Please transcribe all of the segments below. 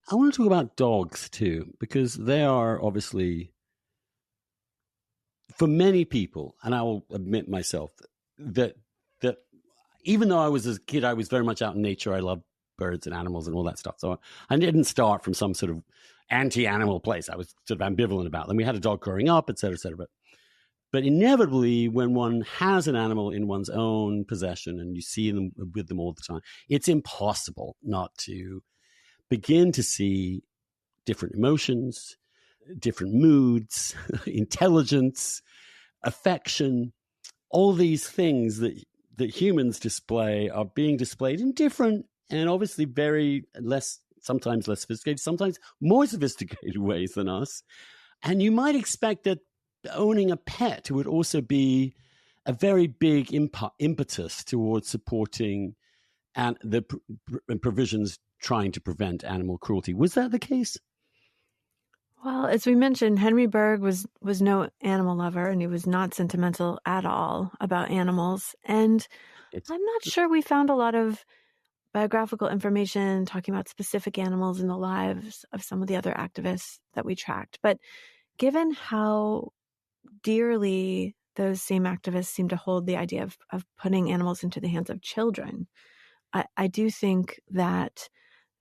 I want to talk about dogs too, because they are obviously, for many people, and I will admit myself that that even though I was a kid, I was very much out in nature. I loved birds and animals and all that stuff. So I didn't start from some sort of anti-animal place. I was sort of ambivalent about them. We had a dog growing up, et cetera, et cetera. But inevitably, when one has an animal in one's own possession and you see them with them all the time, it's impossible not to begin to see different emotions, different moods, intelligence, affection, all these things that humans display are being displayed in different and obviously very less, sometimes less sophisticated, sometimes more sophisticated ways than us. And you might expect that owning a pet would also be a very big impetus towards supporting and the provisions trying to prevent animal cruelty. Was that the case? Well, as we mentioned, Henry Bergh was no animal lover, and he was not sentimental at all about animals. And I'm not sure we found a lot of biographical information talking about specific animals in the lives of some of the other activists that we tracked. But given how dearly those same activists seem to hold the idea of putting animals into the hands of children, I do think that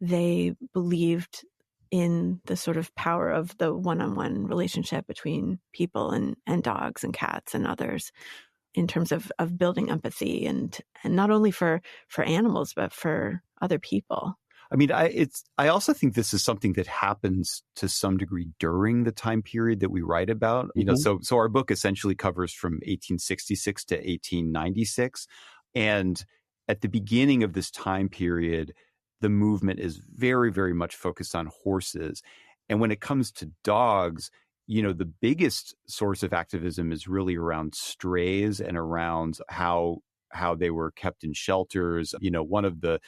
they believed in the sort of power of the one-on-one relationship between people and dogs and cats and others in terms of building empathy and not only for animals, but for other people. I mean, I also think this is something that happens to some degree during the time period that we write about. You know, so our book essentially covers from 1866 to 1896. And at the beginning of this time period, the movement is very, very much focused on horses. And when it comes to dogs, you know, the biggest source of activism is really around strays and around how they were kept in shelters. You know, one of the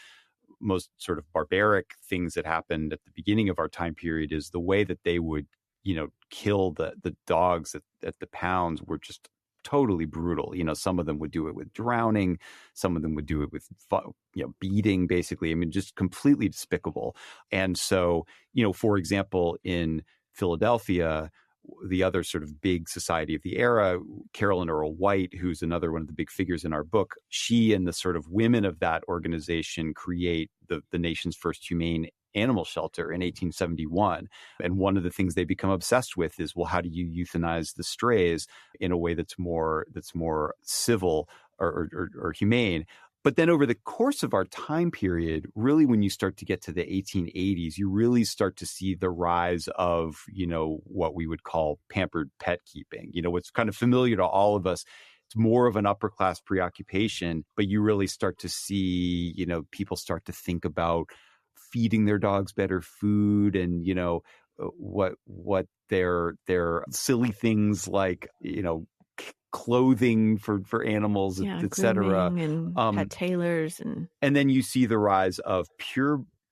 most sort of barbaric things that happened at the beginning of our time period is the way that they would, you know, kill the dogs at the pounds were just totally brutal. You know, some of them would do it with drowning. Some of them would do it with, you know, beating, basically. I mean, just completely despicable. And so, you know, for example, in Philadelphia, the other sort of big society of the era, Carolyn Earl White, who's another one of the big figures in our book, she and the sort of women of that organization create the nation's first humane animal shelter in 1871. And one of the things they become obsessed with is, well, how do you euthanize the strays in a way that's more civil or humane? But then over the course of our time period, really when you start to get to the 1880s, you really start to see the rise of, you know, what we would call pampered pet keeping. You know, what's kind of familiar to all of us. It's more of an upper class preoccupation, but you really start to see, you know, people start to think about feeding their dogs better food and, you know, what their silly things like, you know, clothing for animals, et cetera, and pet tailors, and then you see the rise of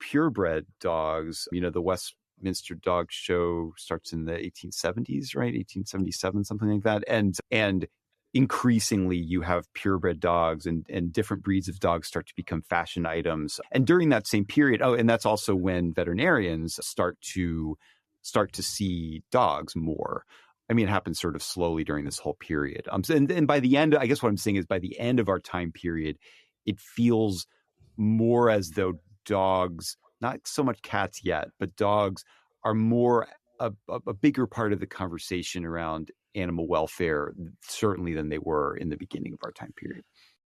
purebred dogs. You know, the Westminster Dog Show starts in the 1870s, right? 1877, something like that, and increasingly you have purebred dogs and different breeds of dogs start to become fashion items. And during that same period, and that's also when veterinarians start to see dogs more. I mean, it happens sort of slowly during this whole period. And by the end, I guess what I'm saying is by the end of our time period, it feels more as though dogs, not so much cats yet, but dogs are more a bigger part of the conversation around animal welfare, certainly than they were in the beginning of our time period.